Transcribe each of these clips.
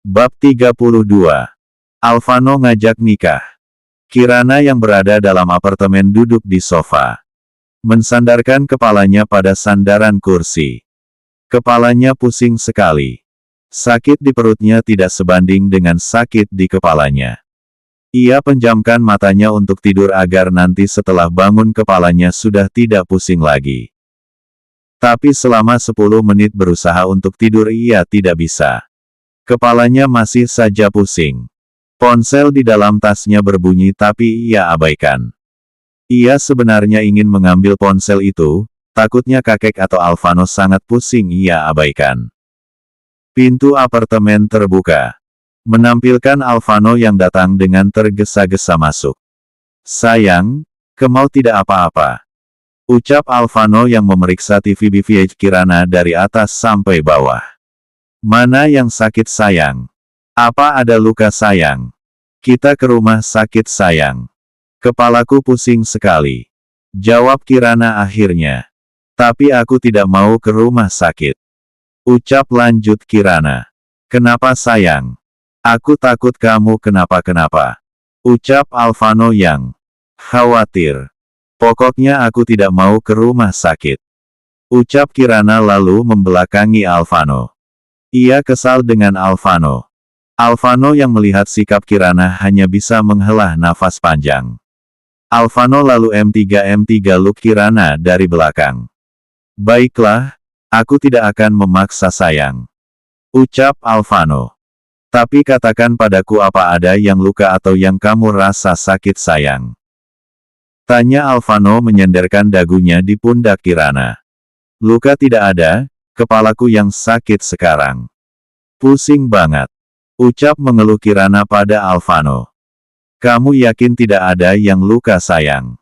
Bab 32. Alvano ngajak nikah. Kirana yang berada dalam apartemen duduk di sofa. Mensandarkan kepalanya pada sandaran kursi. Kepalanya pusing sekali. Sakit di perutnya tidak sebanding dengan sakit di kepalanya. Ia penjamkan matanya untuk tidur agar nanti setelah bangun kepalanya sudah tidak pusing lagi. Tapi selama 10 menit berusaha untuk tidur ia tidak bisa. Kepalanya masih saja pusing. Ponsel di dalam tasnya berbunyi tapi ia abaikan. Ia sebenarnya ingin mengambil ponsel itu, takutnya kakek atau Alvano sangat pusing ia abaikan. Pintu apartemen terbuka. Menampilkan Alvano yang datang dengan tergesa-gesa masuk. "Sayang, kemau tidak apa-apa?" Ucap Alvano yang memeriksa TV BVH Kirana dari atas sampai bawah. "Mana yang sakit sayang? Apa ada luka sayang? Kita ke rumah sakit sayang. Kepalaku pusing sekali." Jawab Kirana akhirnya. "Tapi aku tidak mau ke rumah sakit." Ucap lanjut Kirana. "Kenapa sayang? Aku takut kamu kenapa-kenapa." Ucap Alvano yang khawatir. "Pokoknya aku tidak mau ke rumah sakit." Ucap Kirana lalu membelakangi Alvano. Ia kesal dengan Alvano. Alvano yang melihat sikap Kirana hanya bisa menghela nafas panjang. Alvano lalu M3 look Kirana dari belakang. "Baiklah, aku tidak akan memaksa sayang." Ucap Alvano. "Tapi katakan padaku apa ada yang luka atau yang kamu rasa sakit sayang?" Tanya Alvano menyenderkan dagunya di pundak Kirana. "Luka tidak ada, kepalaku yang sakit sekarang. Pusing banget." Ucap mengeluh Kirana pada Alvano. "Kamu yakin tidak ada yang luka sayang?"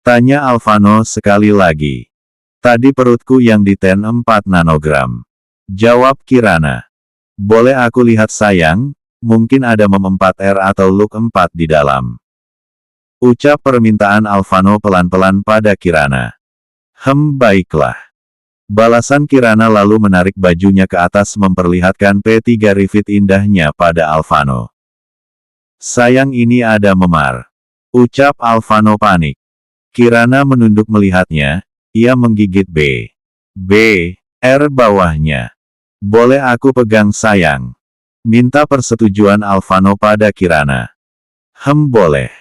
Tanya Alvano sekali lagi. "Tadi perutku yang diten 4 nanogram. Jawab Kirana. "Boleh aku lihat sayang, mungkin ada mem 4R atau look 4 di dalam." Ucap permintaan Alvano pelan-pelan pada Kirana. Baiklah." Balasan Kirana lalu menarik bajunya ke atas memperlihatkan P3 Rifit indahnya pada Alvano. "Sayang ini ada memar." Ucap Alvano panik. Kirana menunduk melihatnya, ia menggigit R bawahnya. "Boleh aku pegang sayang?" Minta persetujuan Alvano pada Kirana. Boleh.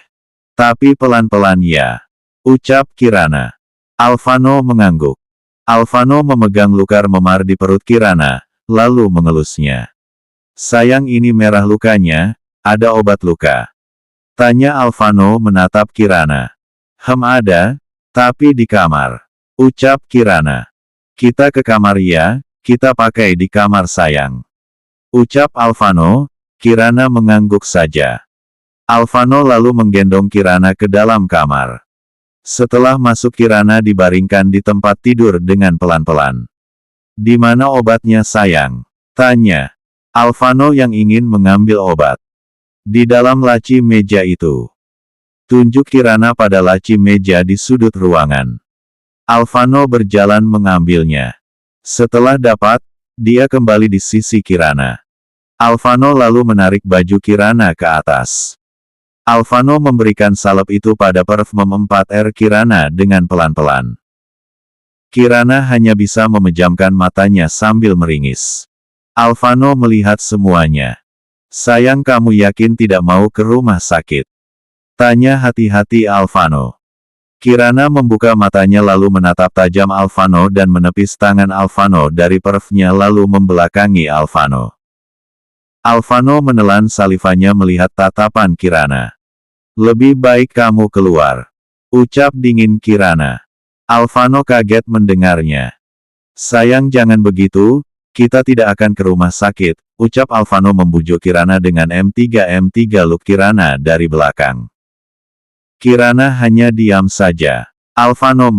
Tapi pelan-pelan ya." Ucap Kirana. Alvano mengangguk. Alvano memegang luka memar di perut Kirana, lalu mengelusnya. "Sayang ini merah lukanya, ada obat luka?" Tanya Alvano menatap Kirana. Ada, tapi di kamar." Ucap Kirana. "Kita ke kamar ya, kita pakai di kamar sayang." Ucap Alvano. Kirana mengangguk saja. Alvano lalu menggendong Kirana ke dalam kamar. Setelah masuk Kirana dibaringkan di tempat tidur dengan pelan-pelan. "Di mana obatnya sayang?" Tanya Alvano yang ingin mengambil obat. "Di dalam laci meja itu." Tunjuk Kirana pada laci meja di sudut ruangan. Alvano berjalan mengambilnya. Setelah dapat, dia kembali di sisi Kirana. Alvano lalu menarik baju Kirana ke atas. Alvano memberikan salep itu pada parfum 4R Kirana dengan pelan-pelan. Kirana hanya bisa memejamkan matanya sambil meringis. Alvano melihat semuanya. "Sayang, kamu yakin tidak mau ke rumah sakit?" Tanya hati-hati Alvano. Kirana membuka matanya lalu menatap tajam Alvano dan menepis tangan Alvano dari perfnya lalu membelakangi Alvano. Alvano menelan salivanya melihat tatapan Kirana. "Lebih baik kamu keluar." Ucap dingin Kirana. Alvano kaget mendengarnya. "Sayang jangan begitu, kita tidak akan ke rumah sakit." Ucap Alvano membujuk Kirana dengan M3 look Kirana dari belakang. Kirana hanya diam saja. Alvano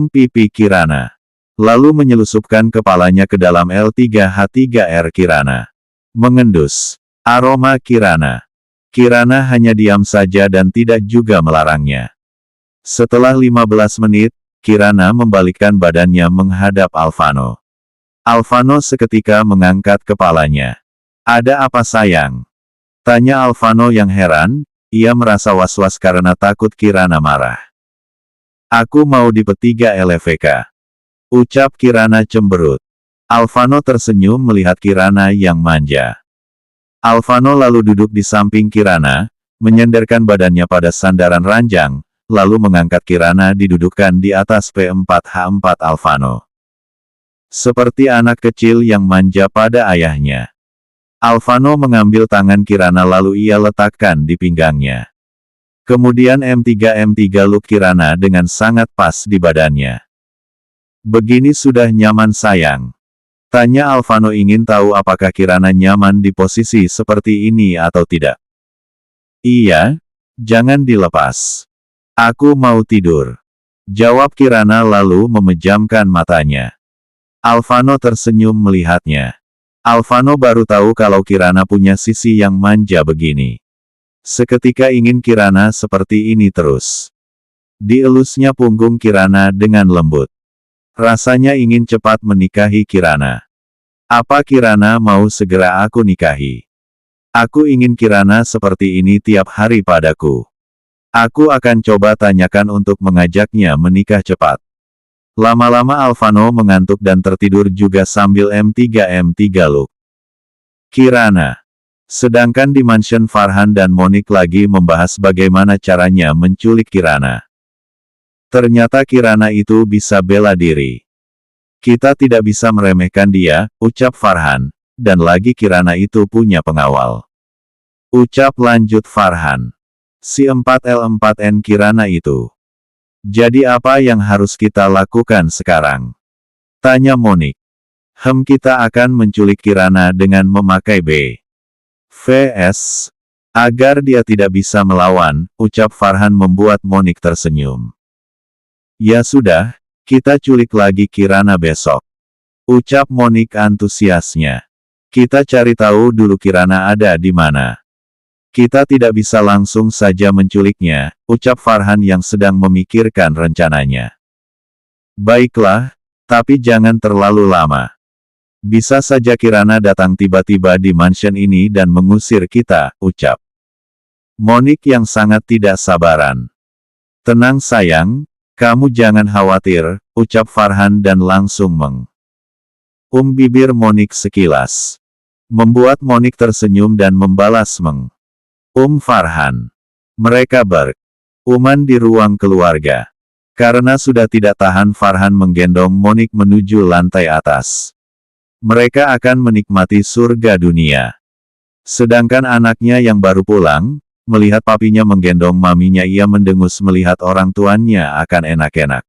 pipi Kirana. Lalu menyelusupkan kepalanya ke dalam L3H3R Kirana. Mengendus aroma Kirana. Kirana hanya diam saja dan tidak juga melarangnya. Setelah 15 menit, Kirana membalikkan badannya menghadap Alvano. Alvano seketika mengangkat kepalanya. Ada apa sayang? Tanya Alvano yang heran, ia merasa was-was karena takut Kirana marah. Aku mau di P3 LVK. Ucap Kirana cemberut. Alvano tersenyum melihat Kirana yang manja. Alvano lalu duduk di samping Kirana, menyenderkan badannya pada sandaran ranjang, lalu mengangkat Kirana didudukkan di atas P4H4 Alvano. Seperti anak kecil yang manja pada ayahnya. Alvano mengambil tangan Kirana lalu ia letakkan di pinggangnya. Kemudian M3 look Kirana dengan sangat pas di badannya. Begini sudah nyaman sayang. Tanya Alvano ingin tahu apakah Kirana nyaman di posisi seperti ini atau tidak. Iya, jangan dilepas. Aku mau tidur. Jawab Kirana lalu memejamkan matanya. Alvano tersenyum melihatnya. Alvano baru tahu kalau Kirana punya sisi yang manja begini. Seketika ingin Kirana seperti ini terus. Dielusnya punggung Kirana dengan lembut. Rasanya ingin cepat menikahi Kirana. Apa Kirana mau segera aku nikahi? Aku ingin Kirana seperti ini tiap hari padaku. Aku akan coba tanyakan untuk mengajaknya menikah cepat. Lama-lama Alvano mengantuk dan tertidur juga sambil M3 look. Kirana. Sedangkan di mansion Farhan dan Monik lagi membahas bagaimana caranya menculik Kirana. Ternyata Kirana itu bisa bela diri. Kita tidak bisa meremehkan dia, ucap Farhan, dan lagi Kirana itu punya pengawal. Ucap lanjut Farhan. Si 4L4N Kirana itu. Jadi apa yang harus kita lakukan sekarang? Tanya Monik. Kita akan menculik Kirana dengan memakai VS. Agar dia tidak bisa melawan, ucap Farhan membuat Monik tersenyum. Ya sudah, kita culik lagi Kirana besok. Ucap Monik antusiasnya. Kita cari tahu dulu Kirana ada di mana. Kita tidak bisa langsung saja menculiknya, ucap Farhan yang sedang memikirkan rencananya. Baiklah, tapi jangan terlalu lama. Bisa saja Kirana datang tiba-tiba di mansion ini dan mengusir kita, ucap Monik yang sangat tidak sabaran. Tenang sayang. Kamu jangan khawatir, ucap Farhan dan langsung bibir Monik sekilas. Membuat Monik tersenyum dan membalas Farhan. Mereka beruman di ruang keluarga. Karena sudah tidak tahan Farhan menggendong Monik menuju lantai atas. Mereka akan menikmati surga dunia. Sedangkan anaknya yang baru pulang, melihat papinya menggendong maminya ia mendengus melihat orang tuanya akan enak-enak.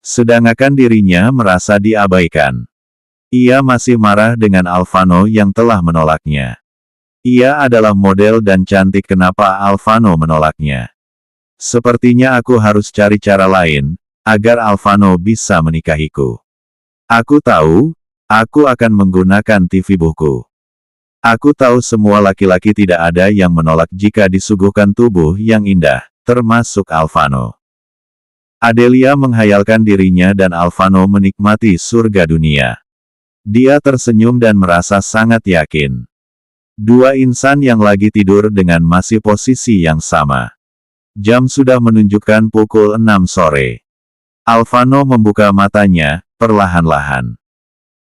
Sedangkan dirinya merasa diabaikan. Ia masih marah dengan Alvano yang telah menolaknya. Ia adalah model dan cantik kenapa Alvano menolaknya. Sepertinya aku harus cari cara lain, agar Alvano bisa menikahiku. Aku tahu, aku akan menggunakan TV buku. Aku tahu semua laki-laki tidak ada yang menolak jika disuguhkan tubuh yang indah, termasuk Alvano. Adelia menghayalkan dirinya dan Alvano menikmati surga dunia. Dia tersenyum dan merasa sangat yakin. Dua insan yang lagi tidur dengan masih posisi yang sama. Jam sudah menunjukkan pukul 6 sore. Alvano membuka matanya, perlahan-lahan.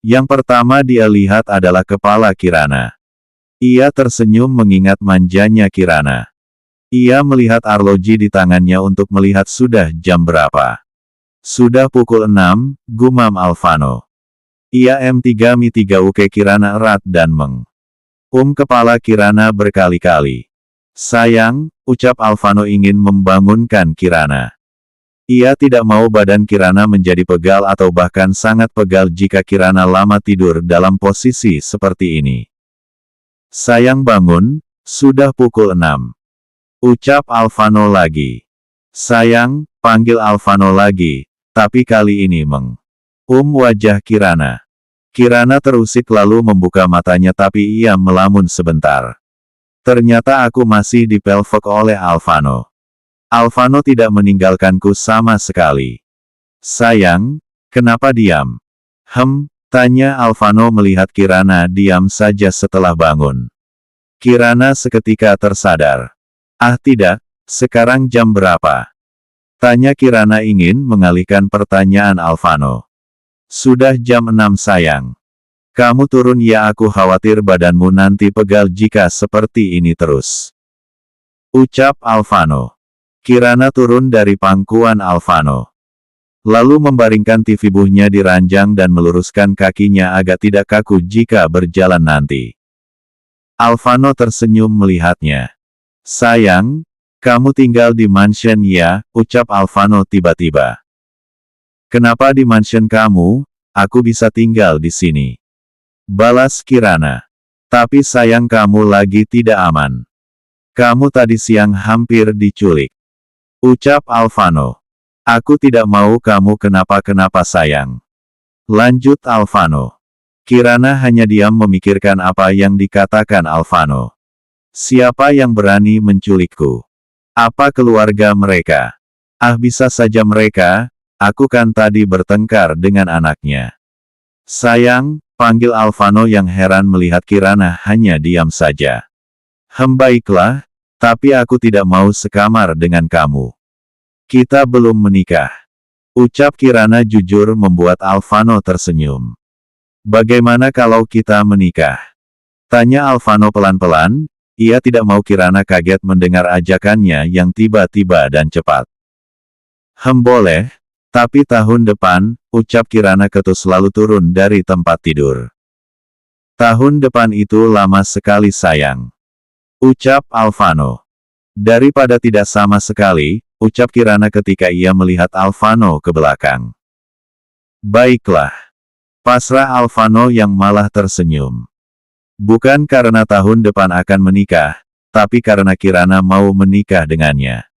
Yang pertama dia lihat adalah kepala Kirana. Ia tersenyum mengingat manjanya Kirana. Ia melihat arloji di tangannya untuk melihat sudah jam berapa. Sudah pukul 6, gumam Alvano. Ia M3 Mi3 UK Kirana erat dan kepala Kirana berkali-kali. Sayang, ucap Alvano ingin membangunkan Kirana. Ia tidak mau badan Kirana menjadi pegal atau bahkan sangat pegal jika Kirana lama tidur dalam posisi seperti ini. Sayang bangun, sudah pukul 6. Ucap Alvano lagi. Sayang, panggil Alvano lagi, tapi kali ini wajah Kirana. Kirana terusik lalu membuka matanya tapi ia melamun sebentar. Ternyata aku masih dipelvok oleh Alvano. Alvano tidak meninggalkanku sama sekali. Sayang, kenapa diam? Tanya Alvano melihat Kirana diam saja setelah bangun. Kirana seketika tersadar. Ah tidak, sekarang jam berapa? Tanya Kirana ingin mengalihkan pertanyaan Alvano. Sudah jam 6 sayang. Kamu turun ya, aku khawatir badanmu nanti pegal jika seperti ini terus. Ucap Alvano. Kirana turun dari pangkuan Alvano. Lalu membaringkan tubuhnya di ranjang dan meluruskan kakinya agak tidak kaku jika berjalan nanti. Alvano tersenyum melihatnya. Sayang, kamu tinggal di mansion ya, ucap Alvano tiba-tiba. Kenapa di mansion kamu? Aku bisa tinggal di sini. Balas Kirana. Tapi sayang kamu lagi tidak aman. Kamu tadi siang hampir diculik. Ucap Alvano. Aku tidak mau kamu kenapa-kenapa sayang. Lanjut Alvano. Kirana hanya diam memikirkan apa yang dikatakan Alvano. Siapa yang berani menculikku? Apa keluarga mereka? Ah bisa saja mereka, aku kan tadi bertengkar dengan anaknya. Sayang, panggil Alvano yang heran melihat Kirana hanya diam saja. Baiklah, tapi aku tidak mau sekamar dengan kamu. Kita belum menikah. Ucap Kirana jujur membuat Alvano tersenyum. Bagaimana kalau kita menikah? Tanya Alvano pelan-pelan, ia tidak mau Kirana kaget mendengar ajakannya yang tiba-tiba dan cepat. Boleh, tapi tahun depan, ucap Kirana ketus lalu turun dari tempat tidur. Tahun depan itu lama sekali sayang. Ucap Alvano. Daripada tidak sama sekali, ucap Kirana ketika ia melihat Alvano ke belakang. Baiklah. Pasrah Alvano yang malah tersenyum. Bukan karena tahun depan akan menikah, tapi karena Kirana mau menikah dengannya.